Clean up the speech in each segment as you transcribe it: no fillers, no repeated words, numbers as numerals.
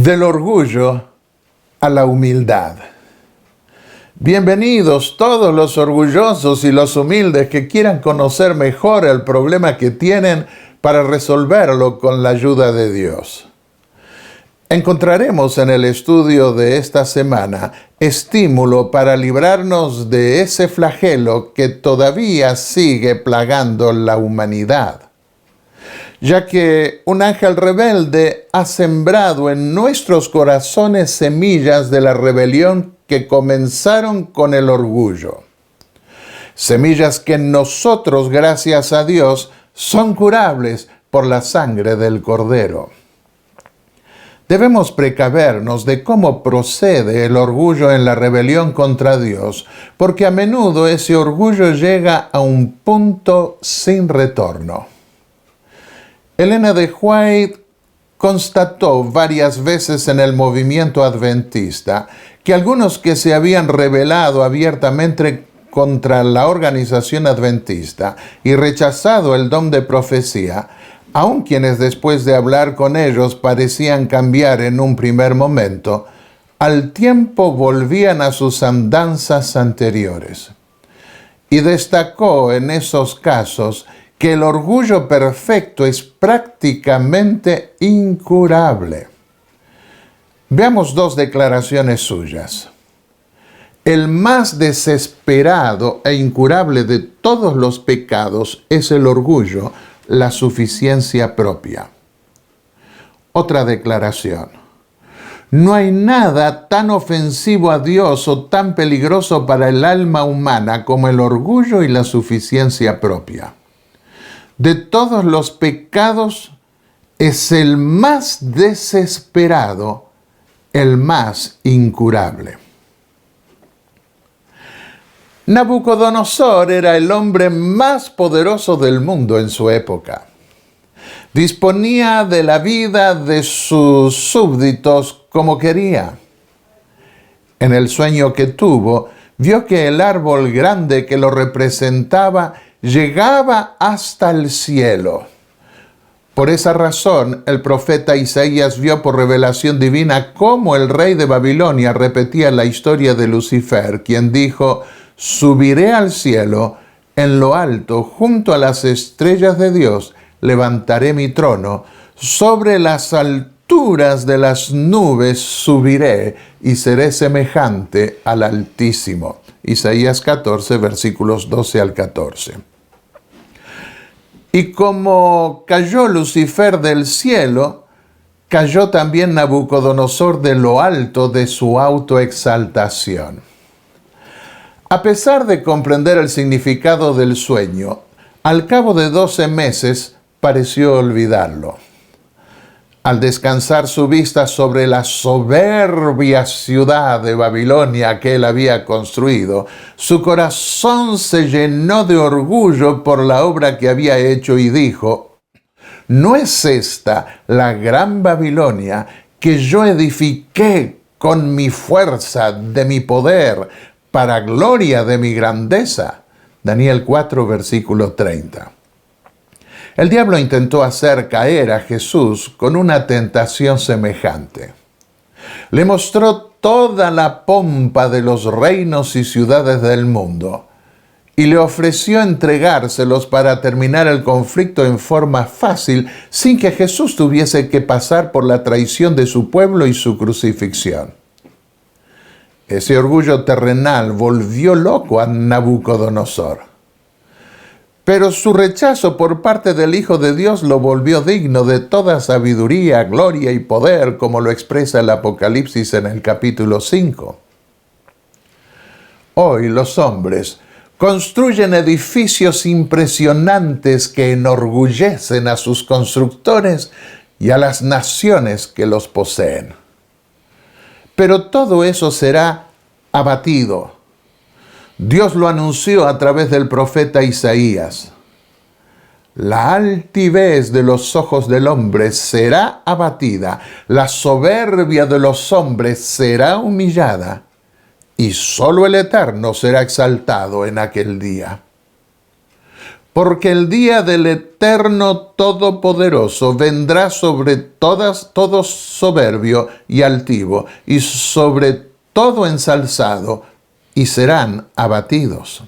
Del orgullo a la humildad. Bienvenidos todos los orgullosos y los humildes que quieran conocer mejor el problema que tienen para resolverlo con la ayuda de Dios. Encontraremos en el estudio de esta semana estímulo para librarnos de ese flagelo que todavía sigue plagando la humanidad, ya que un ángel rebelde ha sembrado en nuestros corazones semillas de la rebelión que comenzaron con el orgullo. Semillas que en nosotros, gracias a Dios, son curables por la sangre del Cordero. Debemos precavernos de cómo procede el orgullo en la rebelión contra Dios, porque a menudo ese orgullo llega a un punto sin retorno. Elena de White constató varias veces en el movimiento adventista que algunos que se habían rebelado abiertamente contra la organización adventista y rechazado el don de profecía, aun quienes después de hablar con ellos parecían cambiar en un primer momento, al tiempo volvían a sus andanzas anteriores. Y destacó en esos casos que el orgullo perfecto es prácticamente incurable. Veamos dos declaraciones suyas. El más desesperado e incurable de todos los pecados es el orgullo, la suficiencia propia. Otra declaración. No hay nada tan ofensivo a Dios o tan peligroso para el alma humana como el orgullo y la suficiencia propia. De todos los pecados es el más desesperado, el más incurable. Nabucodonosor era el hombre más poderoso del mundo en su época. Disponía de la vida de sus súbditos como quería. En el sueño que tuvo, vio que el árbol grande que lo representaba llegaba hasta el cielo. Por esa razón, el profeta Isaías vio por revelación divina cómo el rey de Babilonia repetía la historia de Lucifer, quien dijo: «Subiré al cielo, en lo alto, junto a las estrellas de Dios, levantaré mi trono, sobre las alturas de las nubes subiré y seré semejante al Altísimo». Isaías 14, versículos 12 al 14. Y como cayó Lucifer del cielo, cayó también Nabucodonosor de lo alto de su autoexaltación. A pesar de comprender el significado del sueño, al cabo de 12 meses pareció olvidarlo. Al descansar su vista sobre la soberbia ciudad de Babilonia que él había construido, su corazón se llenó de orgullo por la obra que había hecho y dijo: ¿no es esta la gran Babilonia que yo edifiqué con mi fuerza de mi poder para gloria de mi grandeza? Daniel 4, versículo 30. El diablo intentó hacer caer a Jesús con una tentación semejante. Le mostró toda la pompa de los reinos y ciudades del mundo y le ofreció entregárselos para terminar el conflicto en forma fácil, sin que Jesús tuviese que pasar por la traición de su pueblo y su crucifixión. Ese orgullo terrenal volvió loco a Nabucodonosor. Pero su rechazo por parte del Hijo de Dios lo volvió digno de toda sabiduría, gloria y poder, como lo expresa el Apocalipsis en el capítulo 5. Hoy los hombres construyen edificios impresionantes que enorgullecen a sus constructores y a las naciones que los poseen. Pero todo eso será abatido. Dios lo anunció a través del profeta Isaías. La altivez de los ojos del hombre será abatida, la soberbia de los hombres será humillada, y solo el Eterno será exaltado en aquel día. porque el día del Eterno Todopoderoso vendrá sobre todo soberbio y altivo, y sobre todo ensalzado, y serán abatidos.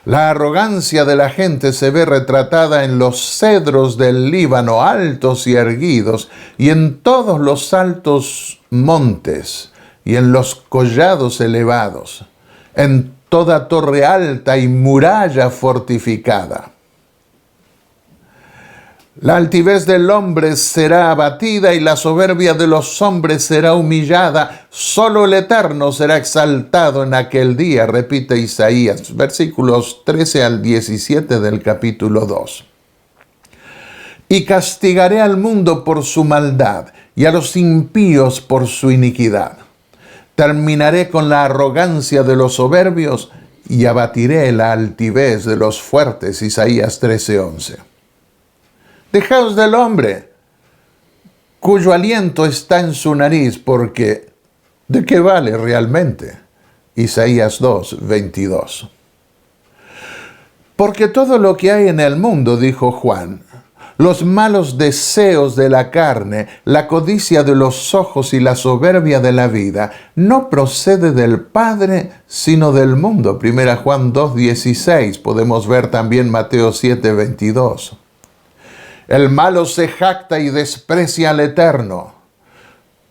La arrogancia de la gente se ve retratada en los cedros del Líbano, altos y erguidos, y en todos los altos montes, y en los collados elevados, en toda torre alta y muralla fortificada. La altivez del hombre será abatida y la soberbia de los hombres será humillada. Solo el Eterno será exaltado en aquel día, repite Isaías, versículos 13 al 17 del capítulo 2. Y castigaré al mundo por su maldad y a los impíos por su iniquidad. Terminaré con la arrogancia de los soberbios y abatiré la altivez de los fuertes. Isaías 13:11. Dejaos del hombre, cuyo aliento está en su nariz, porque ¿de qué vale realmente? Isaías 2:22. Porque todo lo que hay en el mundo, dijo Juan, los malos deseos de la carne, la codicia de los ojos y la soberbia de la vida, no procede del Padre, sino del mundo. 1 Juan 2:16. Podemos ver también Mateo 7:22. El malo se jacta y desprecia al Eterno.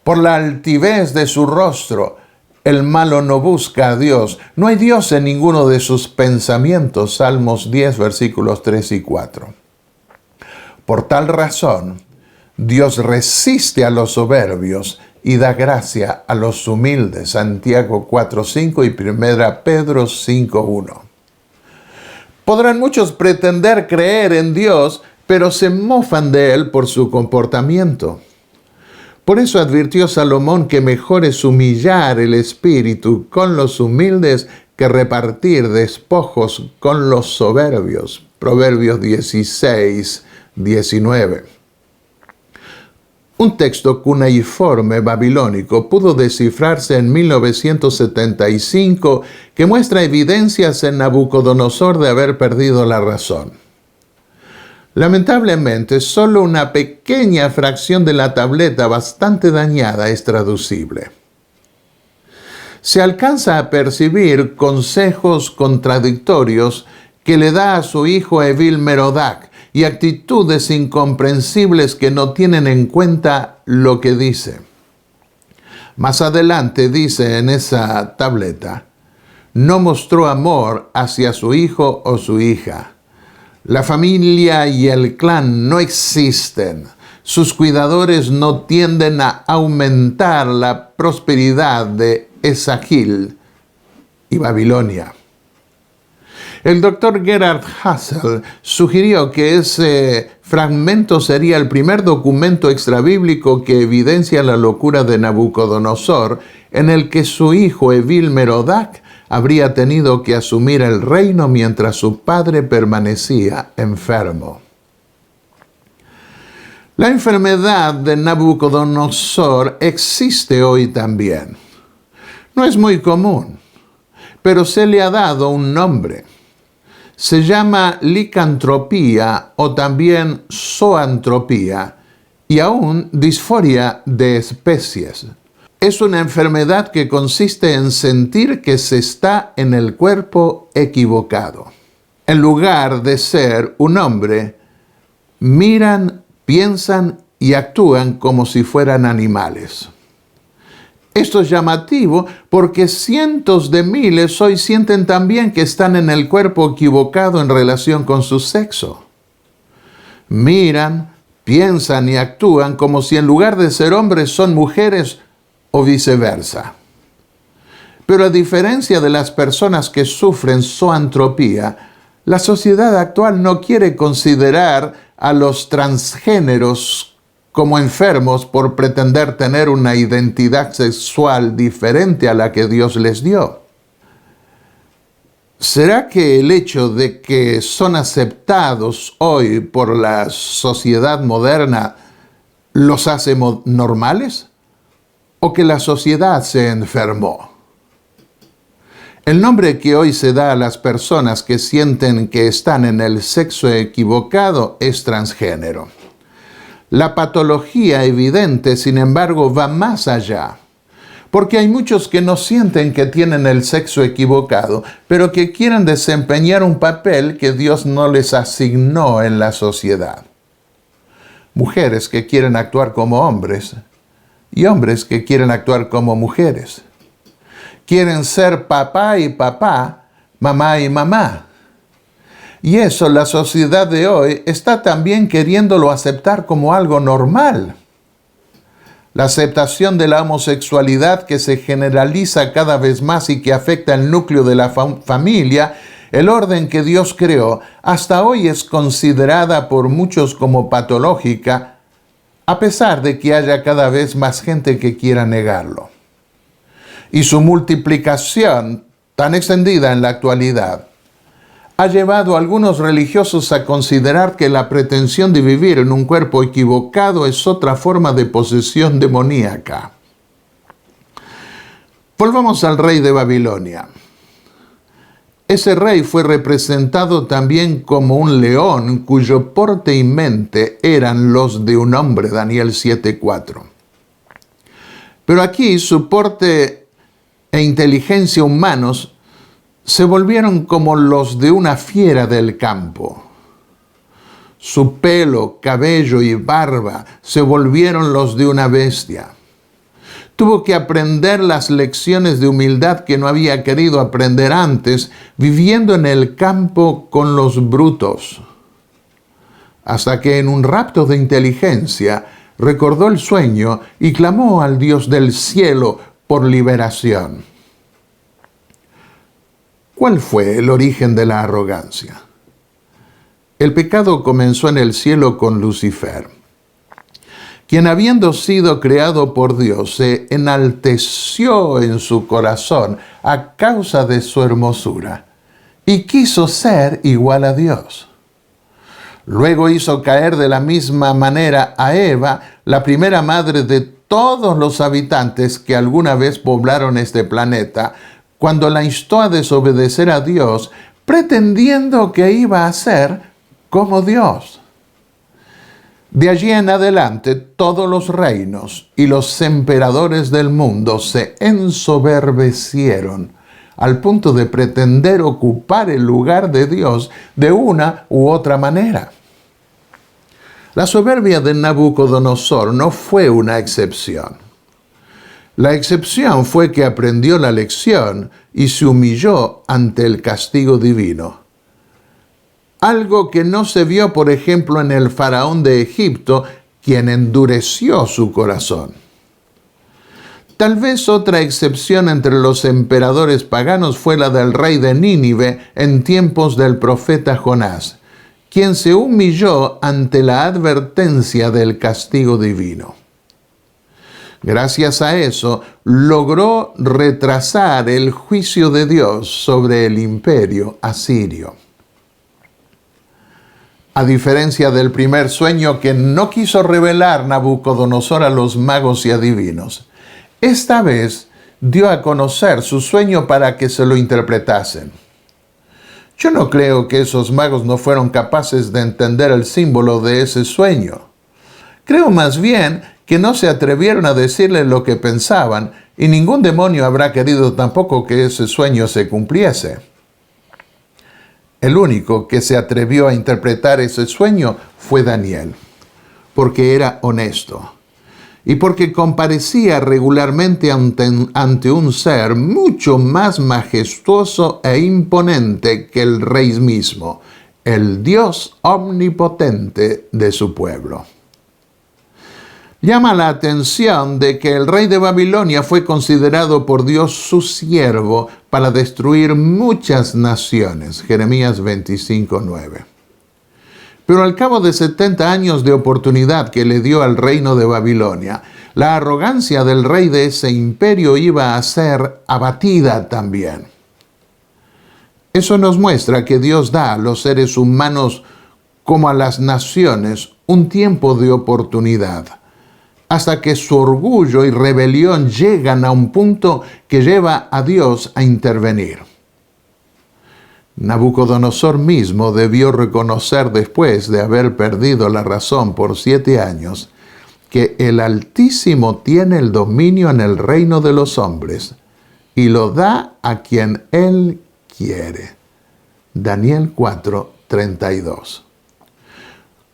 Por la altivez de su rostro, el malo no busca a Dios. No hay Dios en ninguno de sus pensamientos. Salmos 10, versículos 3 y 4. Por tal razón, Dios resiste a los soberbios y da gracia a los humildes. Santiago 4:5 y 1 Pedro 5:1. Podrán muchos pretender creer en Dios, pero se mofan de Él por su comportamiento. Por eso advirtió Salomón que mejor es humillar el espíritu con los humildes que repartir despojos con los soberbios. Proverbios 16:19. Un texto cuneiforme babilónico pudo descifrarse en 1975 que muestra evidencias en Nabucodonosor de haber perdido la razón. Lamentablemente, solo una pequeña fracción de la tableta bastante dañada es traducible. Se alcanza a percibir consejos contradictorios que le da a su hijo Evil Merodach y actitudes incomprensibles que no tienen en cuenta lo que dice. Más adelante dice en esa tableta, no mostró amor hacia su hijo o su hija. La familia y el clan no existen. Sus cuidadores no tienden a aumentar la prosperidad de Esagil y Babilonia. El doctor Gerhard Hassel sugirió que ese fragmento sería el primer documento extrabíblico que evidencia la locura de Nabucodonosor, en el que su hijo Evil Merodach habría tenido que asumir el reino mientras su padre permanecía enfermo. La enfermedad de Nabucodonosor existe hoy también. No es muy común, pero se le ha dado un nombre. Se llama licantropía o también zoantropía y aún disforia de especies. Es una enfermedad que consiste en sentir que se está en el cuerpo equivocado. En lugar de ser un hombre, miran, piensan y actúan como si fueran animales. Esto es llamativo porque cientos de miles hoy sienten también que están en el cuerpo equivocado en relación con su sexo. Miran, piensan y actúan como si en lugar de ser hombres son mujeres o viceversa. Pero a diferencia de las personas que sufren zoantropía, la sociedad actual no quiere considerar a los transgéneros como enfermos por pretender tener una identidad sexual diferente a la que Dios les dio. ¿Será que el hecho de que son aceptados hoy por la sociedad moderna los hace normales? ¿O que la sociedad se enfermó? El nombre que hoy se da a las personas que sienten que están en el sexo equivocado es transgénero. La patología evidente, sin embargo, va más allá, porque hay muchos que no sienten que tienen el sexo equivocado, pero que quieren desempeñar un papel que Dios no les asignó en la sociedad. Mujeres que quieren actuar como hombres y hombres que quieren actuar como mujeres. Quieren ser papá y papá, mamá y mamá. Y eso la sociedad de hoy está también queriéndolo aceptar como algo normal. La aceptación de la homosexualidad que se generaliza cada vez más y que afecta el núcleo de la familia, el orden que Dios creó, hasta hoy es considerada por muchos como patológica, a pesar de que haya cada vez más gente que quiera negarlo. Y su multiplicación, tan extendida en la actualidad, ha llevado a algunos religiosos a considerar que la pretensión de vivir en un cuerpo equivocado es otra forma de posesión demoníaca. Volvamos al rey de Babilonia. Ese rey fue representado también como un león cuyo porte y mente eran los de un hombre, Daniel 7:4. Pero aquí su porte e inteligencia humanos se volvieron como los de una fiera del campo. Su pelo, cabello y barba se volvieron los de una bestia. Tuvo que aprender las lecciones de humildad que no había querido aprender antes, viviendo en el campo con los brutos. Hasta que en un rapto de inteligencia recordó el sueño y clamó al Dios del cielo por liberación. ¿Cuál fue el origen de la arrogancia? El pecado comenzó en el cielo con Lucifer, quien habiendo sido creado por Dios, se enalteció en su corazón a causa de su hermosura y quiso ser igual a Dios. Luego hizo caer de la misma manera a Eva, la primera madre de todos los habitantes que alguna vez poblaron este planeta, cuando la instó a desobedecer a Dios, pretendiendo que iba a ser como Dios. De allí en adelante, todos los reinos y los emperadores del mundo se ensoberbecieron al punto de pretender ocupar el lugar de Dios de una u otra manera. La soberbia de Nabucodonosor no fue una excepción. La excepción fue que aprendió la lección y se humilló ante el castigo divino. Algo que no se vio, por ejemplo, en el faraón de Egipto, quien endureció su corazón. Tal vez otra excepción entre los emperadores paganos fue la del rey de Nínive en tiempos del profeta Jonás, quien se humilló ante la advertencia del castigo divino. Gracias a eso, logró retrasar el juicio de Dios sobre el imperio asirio. A diferencia del primer sueño que no quiso revelar Nabucodonosor a los magos y adivinos, esta vez dio a conocer su sueño para que se lo interpretasen. Yo no creo que esos magos no fueron capaces de entender el símbolo de ese sueño. Creo más bien que no se atrevieron a decirle lo que pensaban, y ningún demonio habrá querido tampoco que ese sueño se cumpliese. El único que se atrevió a interpretar ese sueño fue Daniel, porque era honesto y porque comparecía regularmente ante un ser mucho más majestuoso e imponente que el rey mismo, el Dios omnipotente de su pueblo. Llama la atención de que el rey de Babilonia fue considerado por Dios su siervo para destruir muchas naciones. Jeremías 25:9. Pero al cabo de 70 años de oportunidad que le dio al reino de Babilonia, la arrogancia del rey de ese imperio iba a ser abatida también. Eso nos muestra que Dios da a los seres humanos como a las naciones un tiempo de oportunidad, hasta que su orgullo y rebelión llegan a un punto que lleva a Dios a intervenir. Nabucodonosor mismo debió reconocer después de haber perdido la razón por 7 años que el Altísimo tiene el dominio en el reino de los hombres y lo da a quien Él quiere. Daniel 4:32.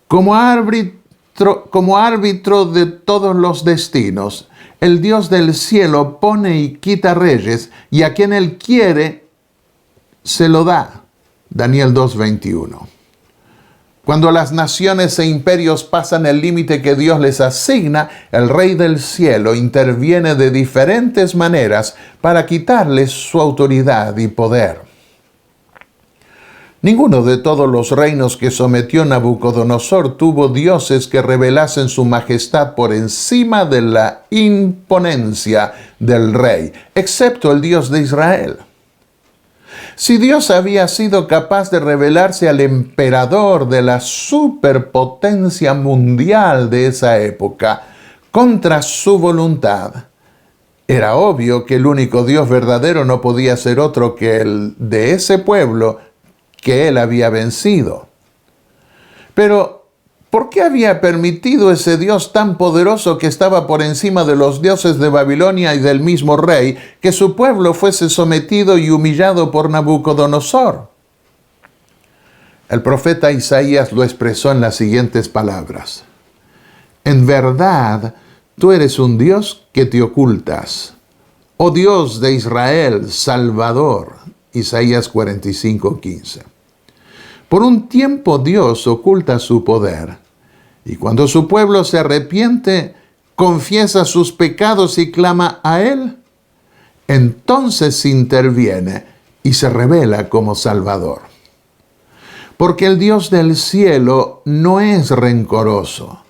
Como árbitro de todos los destinos, el Dios del cielo pone y quita reyes, y a quien Él quiere, se lo da. Daniel 2:21. Cuando las naciones e imperios pasan el límite que Dios les asigna, el Rey del cielo interviene de diferentes maneras para quitarles su autoridad y poder. Ninguno de todos los reinos que sometió Nabucodonosor tuvo dioses que revelasen su majestad por encima de la imponencia del rey, excepto el Dios de Israel. Si Dios había sido capaz de revelarse al emperador de la superpotencia mundial de esa época contra su voluntad, era obvio que el único Dios verdadero no podía ser otro que el de ese pueblo que él había vencido. Pero, ¿por qué había permitido ese Dios tan poderoso que estaba por encima de los dioses de Babilonia y del mismo rey, que su pueblo fuese sometido y humillado por Nabucodonosor? El profeta Isaías lo expresó en las siguientes palabras: En verdad, tú eres un Dios que te ocultas, oh Dios de Israel, Salvador. Isaías 45:15. Por un tiempo Dios oculta su poder, y cuando su pueblo se arrepiente, confiesa sus pecados y clama a Él, entonces interviene y se revela como Salvador. Porque el Dios del cielo no es rencoroso,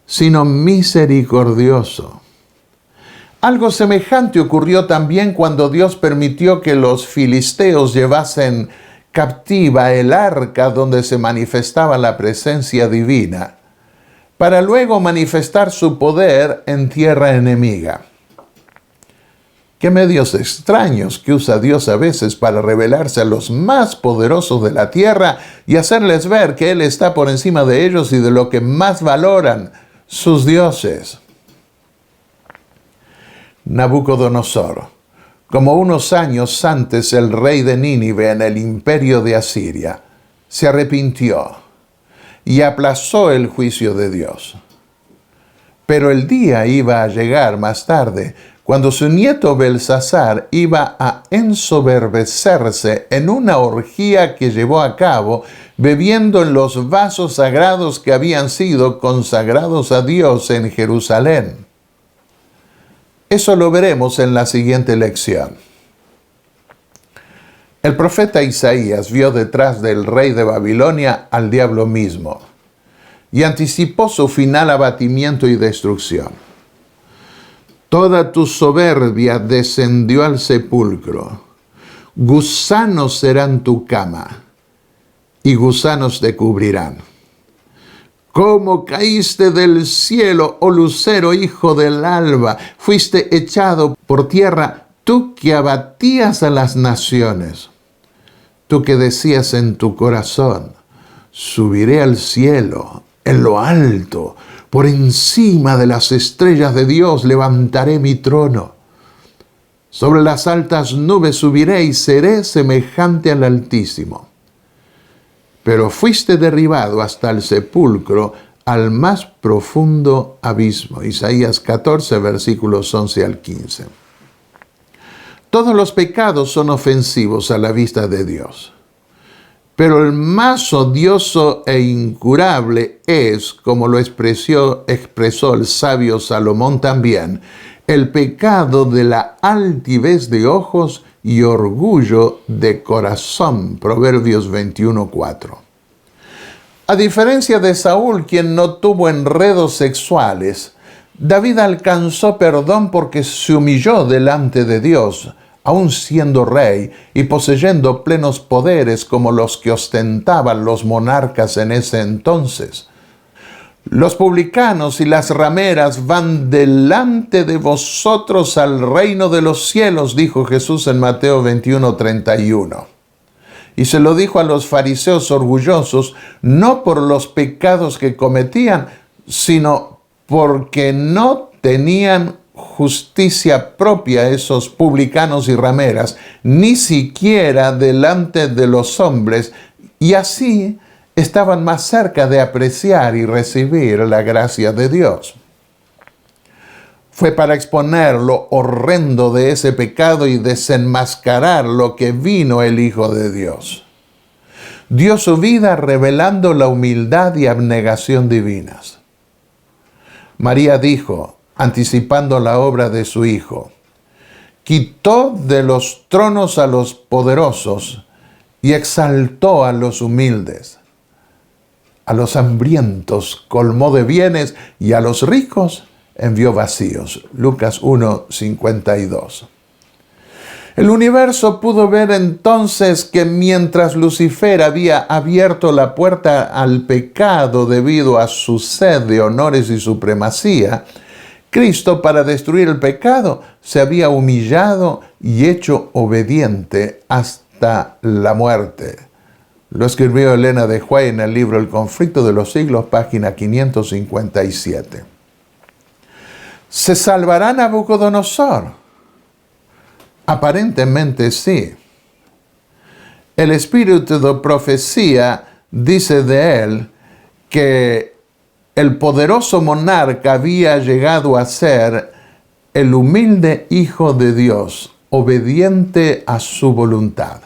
sino misericordioso. Algo semejante ocurrió también cuando Dios permitió que los filisteos llevasen captiva el arca donde se manifestaba la presencia divina, para luego manifestar su poder en tierra enemiga. Qué medios extraños que usa Dios a veces para revelarse a los más poderosos de la tierra y hacerles ver que Él está por encima de ellos y de lo que más valoran, sus dioses. Nabucodonosor, como unos años antes el rey de Nínive en el imperio de Asiria, se arrepintió y aplazó el juicio de Dios. Pero el día iba a llegar más tarde, cuando su nieto Belsasar iba a ensoberbecerse en una orgía que llevó a cabo, bebiendo en los vasos sagrados que habían sido consagrados a Dios en Jerusalén. Eso lo veremos en la siguiente lección. El profeta Isaías vio detrás del rey de Babilonia al diablo mismo y anticipó su final abatimiento y destrucción. Toda tu soberbia descendió al sepulcro. Gusanos serán tu cama y gusanos te cubrirán. ¿Cómo caíste del cielo, oh lucero, hijo del alba? Fuiste echado por tierra, tú que abatías a las naciones. Tú que decías en tu corazón, subiré al cielo, en lo alto, por encima de las estrellas de Dios levantaré mi trono. Sobre las altas nubes subiré y seré semejante al Altísimo. Pero fuiste derribado hasta el sepulcro, al más profundo abismo. Isaías 14, versículos 11 al 15. Todos los pecados son ofensivos a la vista de Dios. Pero el más odioso e incurable es, como lo expresó el sabio Salomón también, el pecado de la altivez de ojos y orgullo de corazón. Proverbios 21:4. A diferencia de Saúl, quien no tuvo enredos sexuales, David alcanzó perdón porque se humilló delante de Dios, aun siendo rey y poseyendo plenos poderes como los que ostentaban los monarcas en ese entonces. Los publicanos y las rameras van delante de vosotros al reino de los cielos, dijo Jesús en Mateo 21:31. Y se lo dijo a los fariseos orgullosos, no por los pecados que cometían, sino porque no tenían justicia propia esos publicanos y rameras, ni siquiera delante de los hombres, y así estaban más cerca de apreciar y recibir la gracia de Dios. Fue para exponer lo horrendo de ese pecado y desenmascarar lo que vino el Hijo de Dios. Dio su vida revelando la humildad y abnegación divinas. María dijo, anticipando la obra de su Hijo, quitó de los tronos a los poderosos y exaltó a los humildes. A los hambrientos colmó de bienes y a los ricos envió vacíos. Lucas 1:52. El universo pudo ver entonces que mientras Lucifer había abierto la puerta al pecado debido a su sed de honores y supremacía, Cristo, para destruir el pecado, se había humillado y hecho obediente hasta la muerte. Lo escribió Elena de White en el libro El conflicto de los siglos, página 557. ¿Se salvará Nabucodonosor? Aparentemente sí. El espíritu de profecía dice de él que el poderoso monarca había llegado a ser el humilde Hijo de Dios, obediente a su voluntad.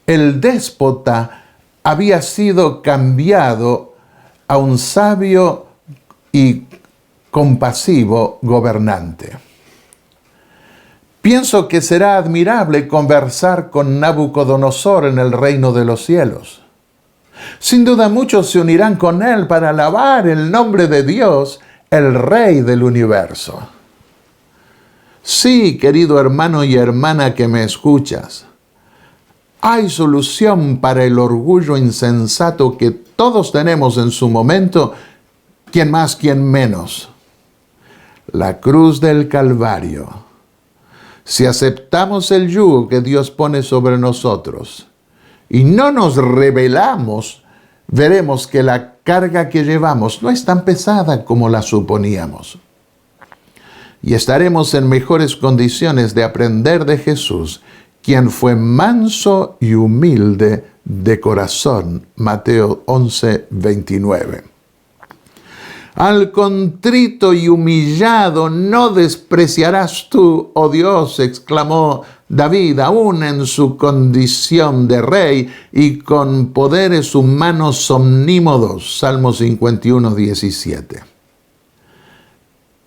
El déspota había sido cambiado a un sabio y compasivo gobernante. Pienso que será admirable conversar con Nabucodonosor en el reino de los cielos. Sin duda muchos se unirán con él para alabar el nombre de Dios, el Rey del universo. Sí, querido hermano y hermana que me escuchas, hay solución para el orgullo insensato que todos tenemos en su momento, quien más, quien menos. La cruz del Calvario. Si aceptamos el yugo que Dios pone sobre nosotros y no nos rebelamos, veremos que la carga que llevamos no es tan pesada como la suponíamos. Y estaremos en mejores condiciones de aprender de Jesús, quien fue manso y humilde de corazón. Mateo 11:29. Al contrito y humillado no despreciarás tú, oh Dios, exclamó David, aún en su condición de rey y con poderes humanos omnímodos. Salmo 51:17.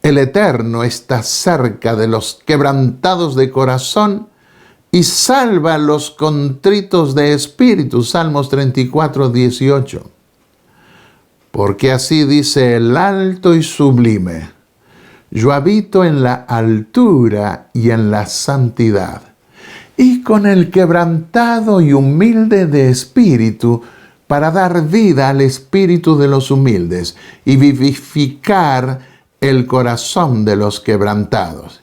El Eterno está cerca de los quebrantados de corazón y salva a los contritos de espíritu. Salmos 34:18. Porque así dice el alto y sublime: yo habito en la altura y en la santidad, y con el quebrantado y humilde de espíritu, para dar vida al espíritu de los humildes y vivificar el corazón de los quebrantados.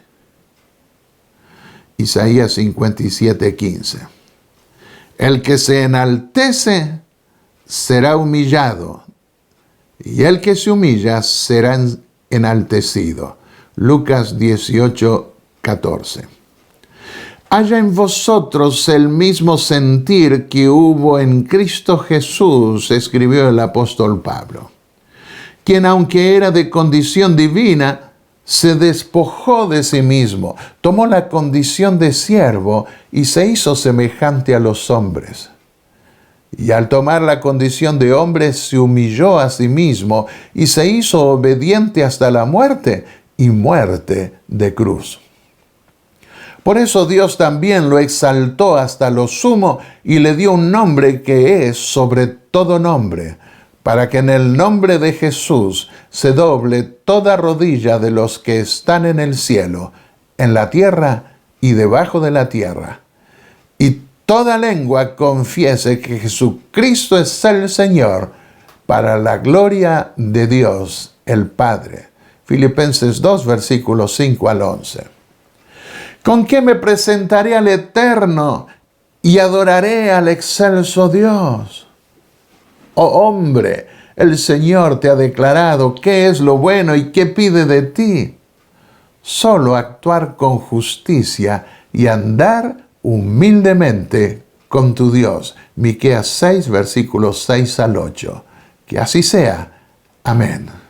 Isaías 57:15. El que se enaltece será humillado, y el que se humilla será enaltecido. Lucas 18:14. Haya en vosotros el mismo sentir que hubo en Cristo Jesús, escribió el apóstol Pablo, quien aunque era de condición divina, se despojó de sí mismo, tomó la condición de siervo y se hizo semejante a los hombres. Y al tomar la condición de hombre, se humilló a sí mismo y se hizo obediente hasta la muerte, y muerte de cruz. Por eso Dios también lo exaltó hasta lo sumo y le dio un nombre que es sobre todo nombre, para que en el nombre de Jesús se doble toda rodilla de los que están en el cielo, en la tierra y debajo de la tierra, y toda lengua confiese que Jesucristo es el Señor, para la gloria de Dios el Padre. Filipenses 2, versículos 5 al 11. ¿Con qué me presentaré al Eterno y adoraré al excelso Dios. Oh hombre, el Señor te ha declarado qué es lo bueno y qué pide de ti. Solo actuar con justicia y andar humildemente con tu Dios. Miqueas 6, versículos 6 al 8. Que así sea. Amén.